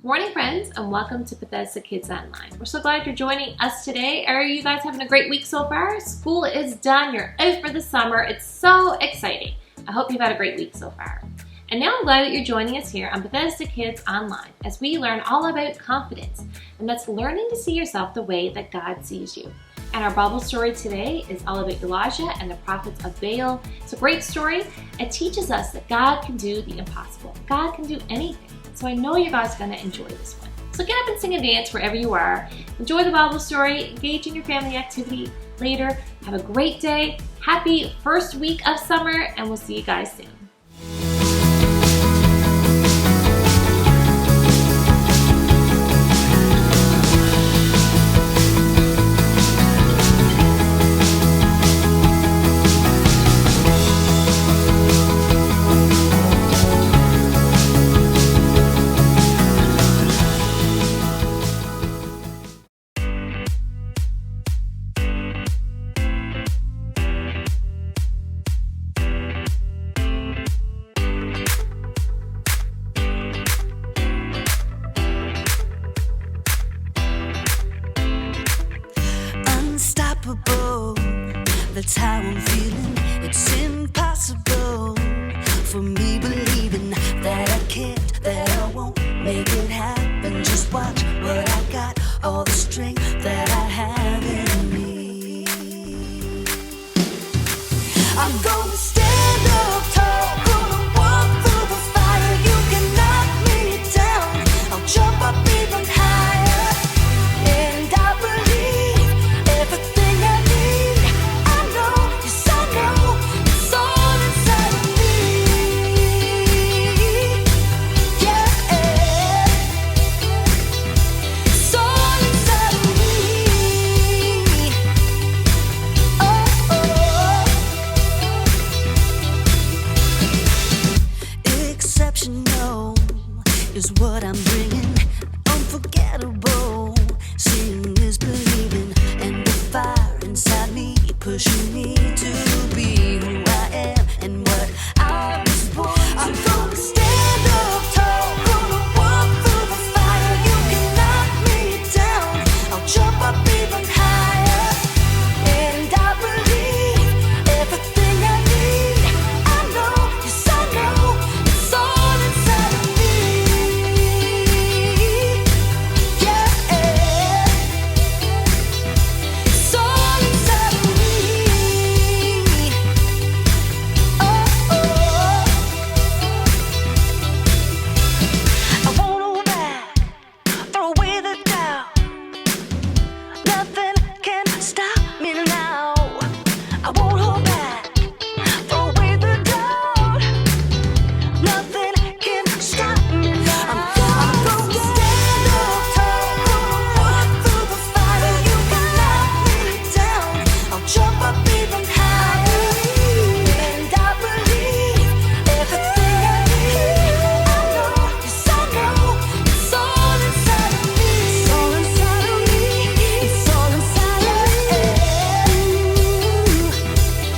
Morning, friends, and welcome to Bethesda Kids Online. We're so glad you're joining us today. Are you guys having a great week so far? School is done. You're out for the summer. It's so exciting. I hope you've had a great week so far. And now I'm glad that you're joining us here on Bethesda Kids Online as we learn all about confidence, and that's learning to see yourself the way that God sees you. And our Bible story today is all about Elijah and the prophets of Baal. It's a great story. It teaches us that God can do the impossible. God can do anything. So I know you guys are going to enjoy this one. So get up and sing and dance wherever you are. Enjoy the Bible story. Engage in your family activity later. Have a great day. Happy first week of summer, and we'll see you guys soon. Unstoppable, that's how I'm feeling. It's impossible for me believing that I can't, that I won't make it happen. Just watch what I got, all the strength that I have in me. I'm gonna stand up tall, gonna walk through the fire. You can knock me down, I'll jump up even higher. And I believe everything I need. I know, yes I know, it's all inside of me. Yeah, it's all inside of me. Exceptional is what I'm bringing. Unforgettable, seeing is believing, and the fire inside me pushing me to be who I am and what I was born to. I'm gonna stand up tall, gonna walk through the fire. You can knock me down, I'll jump up even higher. And I believe everything I need. I know, yes I know, it's all inside of me. Yeah, it's all inside of me. I won't hold back, throw away the doubt. Nothing can stop me now. I won't hold back, throw away the doubt. Nothing can stop me now. I'm gonna stand up tall, gonna walk through the fire. You can knock me down, I'll jump up even higher. And I believe everything I need. I know, yes I know, it's all inside of me. It's all inside of me. It's all inside of me.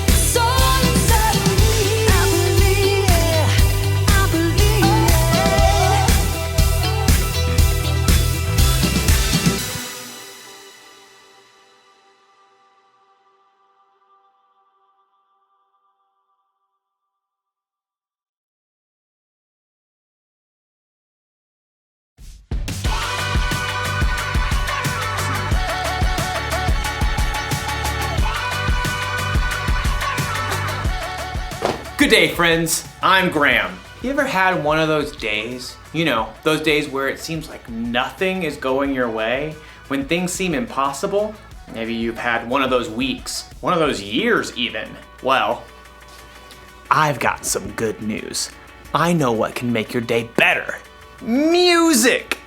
It's all inside of me. I believe it. I believe it. Good day, friends. I'm Graham. You ever had one of those days? You know, those days where it seems like nothing is going your way, when things seem impossible? Maybe you've had one of those weeks, one of those years even. Well, I've got some good news. I know what can make your day better. Music!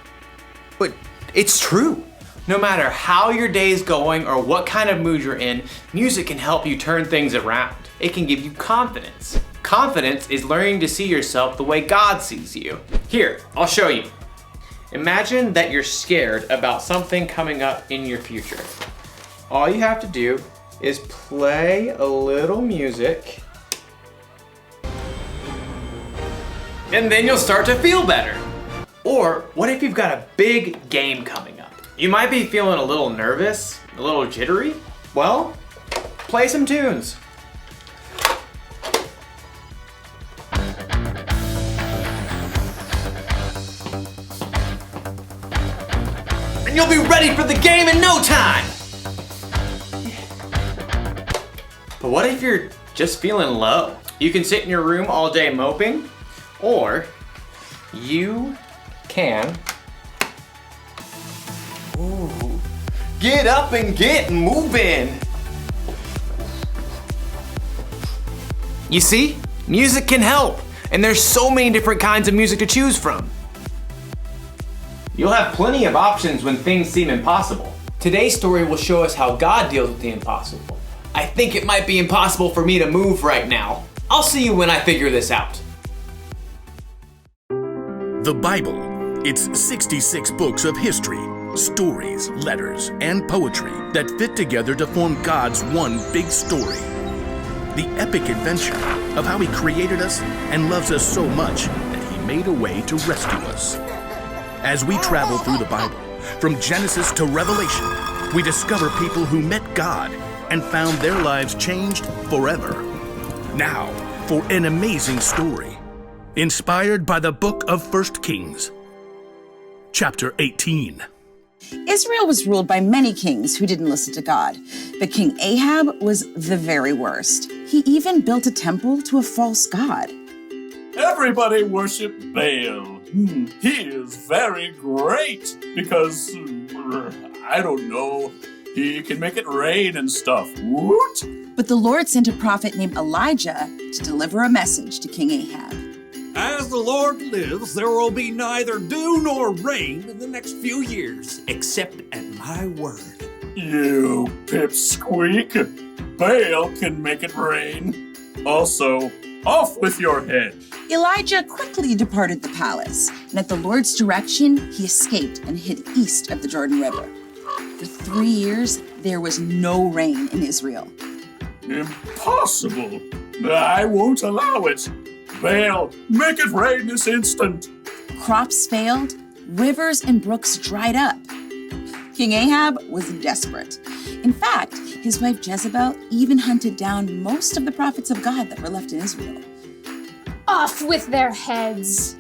But it's true. No matter how your day is going or what kind of mood you're in, music can help you turn things around. It can give you confidence. Confidence is learning to see yourself the way God sees you. Here, I'll show you. Imagine that you're scared about something coming up in your future. All you have to do is play a little music, and then you'll start to feel better. Or what if you've got a big game coming up? You might be feeling a little nervous, a little jittery. Well, play some tunes. And you'll be ready for the game in no time. But what if you're just feeling low? You can sit in your room all day moping, or you can get up and get moving. You see, music can help, and there's so many different kinds of music to choose from. You'll have plenty of options when things seem impossible. Today's story will show us how God deals with the impossible. I think it might be impossible for me to move right now. I'll see you when I figure this out. The Bible. It's 66 books of history, stories, letters, and poetry that fit together to form God's one big story. The epic adventure of how He created us and loves us so much that He made a way to rescue us. As we travel through the Bible, from Genesis to Revelation, we discover people who met God and found their lives changed forever. Now, for an amazing story, inspired by the book of 1 Kings. Chapter 18. Israel was ruled by many kings who didn't listen to God, but King Ahab was the very worst. He even built a temple to a false god. Everybody worship Baal. He is very great because, I don't know, he can make it rain and stuff. Woot! But the Lord sent a prophet named Elijah to deliver a message to King Ahab. As the Lord lives, there will be neither dew nor rain in the next few years, except at my word. You pipsqueak. Baal can make it rain. Also, off with your head. Elijah quickly departed the palace, and at the Lord's direction, he escaped and hid east of the Jordan River. For 3 years, there was no rain in Israel. Impossible. I won't allow it. Baal, make it rain this instant. Crops failed, rivers and brooks dried up. King Ahab was desperate. In fact, his wife Jezebel even hunted down most of the prophets of God that were left in Israel. Off with their heads.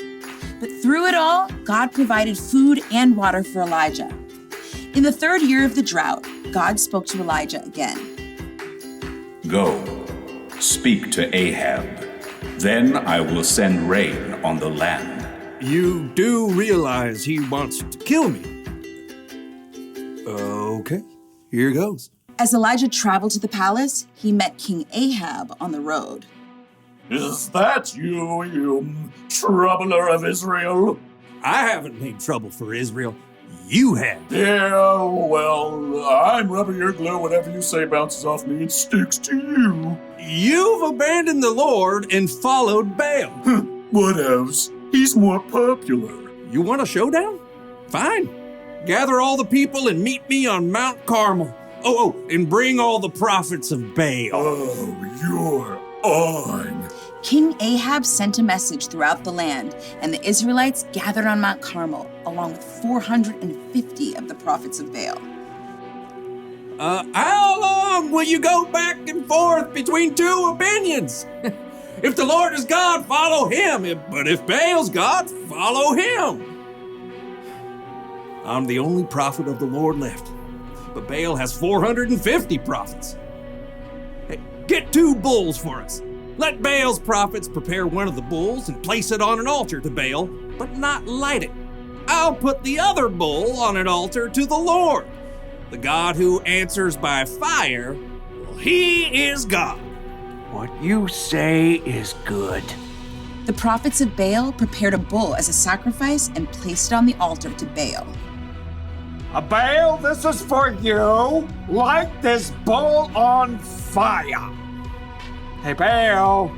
But through it all, God provided food and water for Elijah. In the 3rd year of the drought, God spoke to Elijah again. Go, speak to Ahab. Then I will send rain on the land. You do realize he wants to kill me. Okay, here goes. As Elijah traveled to the palace, he met King Ahab on the road. Is that you troubler of Israel? I haven't made trouble for Israel. You have. Yeah, well, I'm rubber, your glue. Whatever you say bounces off me and sticks to you. You've abandoned the Lord and followed Baal. What else? He's more popular. You want a showdown? Fine. Gather all the people and meet me on Mount Carmel. Oh, and bring all the prophets of Baal. Oh, you're on. King Ahab sent a message throughout the land, and the Israelites gathered on Mount Carmel, along with 450 of the prophets of Baal. How long will you go back and forth between two opinions? If the Lord is God, follow him. But if Baal's God, follow him. I'm the only prophet of the Lord left. But Baal has 450 prophets. Hey, get 2 bulls for us. Let Baal's prophets prepare one of the bulls and place it on an altar to Baal, but not light it. I'll put the other bull on an altar to the Lord. The God who answers by fire, well, he is God. What you say is good. The prophets of Baal prepared a bull as a sacrifice and placed it on the altar to Baal. Baal, this is for you. Light this bull on fire. Hey, Baal,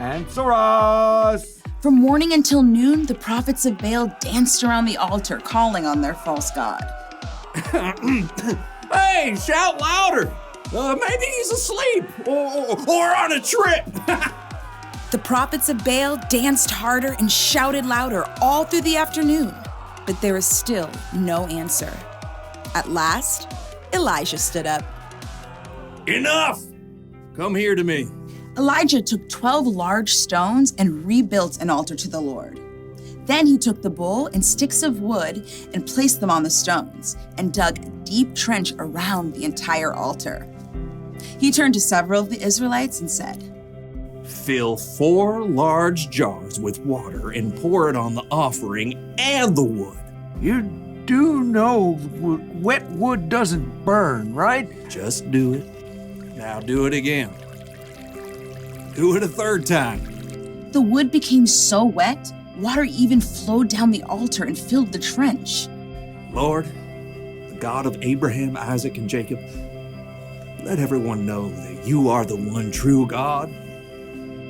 answer us. From morning until noon, the prophets of Baal danced around the altar, calling on their false god. Hey, shout louder. Maybe he's asleep or on a trip. The prophets of Baal danced harder and shouted louder all through the afternoon, but there was still no answer. At last, Elijah stood up. Enough! Come here to me. Elijah took 12 large stones and rebuilt an altar to the Lord. Then he took the bull and sticks of wood and placed them on the stones and dug a deep trench around the entire altar. He turned to several of the Israelites and said, Fill 4 large jars with water and pour it on the offering and the wood. You do know wet wood doesn't burn, right? Just do it. Now do it again. Do it a 3rd time. The wood became so wet, water even flowed down the altar and filled the trench. Lord, the God of Abraham, Isaac, and Jacob, let everyone know that you are the one true God.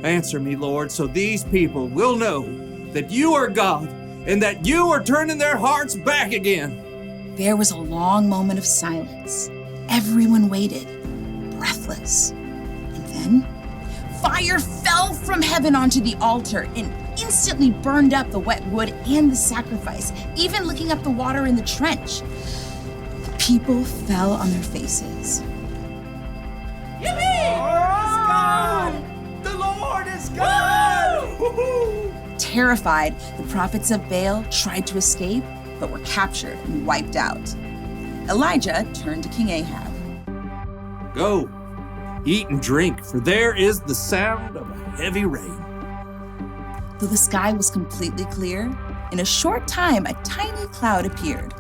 Answer me, Lord, so these people will know that you are God and that you are turning their hearts back again. There was a long moment of silence. Everyone waited, breathless. And then, fire fell from heaven onto the altar and instantly burned up the wet wood and the sacrifice, even licking up the water in the trench. The people fell on their faces. The Lord is God! Terrified, the prophets of Baal tried to escape, but were captured and wiped out. Elijah turned to King Ahab. Go, eat and drink, for there is the sound of a heavy rain. Though the sky was completely clear, in a short time a tiny cloud appeared.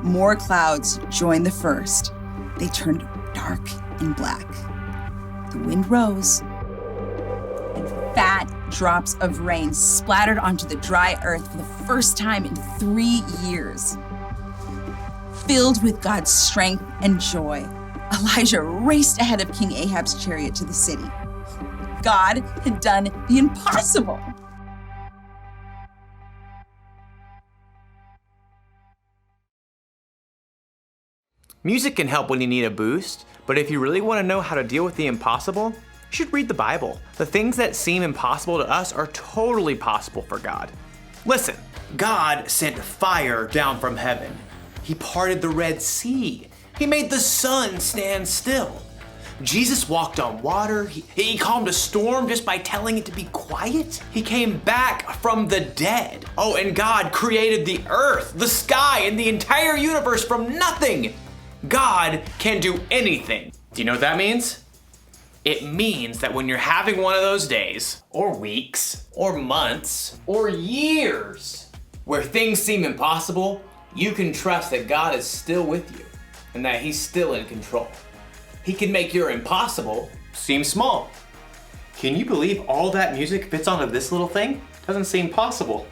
More clouds joined the first. They turned dark and black. The wind rose, and fat drops of rain splattered onto the dry earth for the first time in 3 years. Filled with God's strength and joy, Elijah raced ahead of King Ahab's chariot to the city. God had done the impossible. Music can help when you need a boost, but if you really want to know how to deal with the impossible, you should read the Bible. The things that seem impossible to us are totally possible for God. Listen, God sent fire down from heaven. He parted the Red Sea. He made the sun stand still. Jesus walked on water. He calmed a storm just by telling it to be quiet. He came back from the dead. Oh, and God created the earth, the sky, and the entire universe from nothing. God can do anything. Do you know what that means? It means that when you're having one of those days, or weeks, or months, or years, where things seem impossible, you can trust that God is still with you and that He's still in control. He can make your impossible seem small. Can you believe all that music fits onto this little thing? Doesn't seem possible.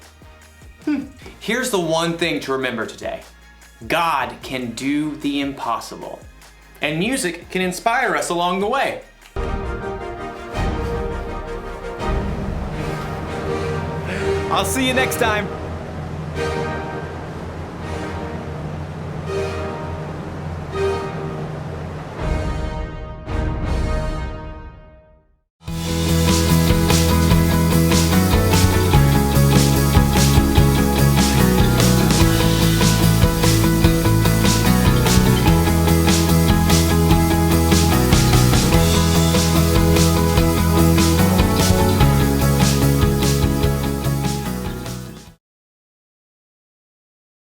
Here's the one thing to remember today. God can do the impossible, and music can inspire us along the way. I'll see you next time.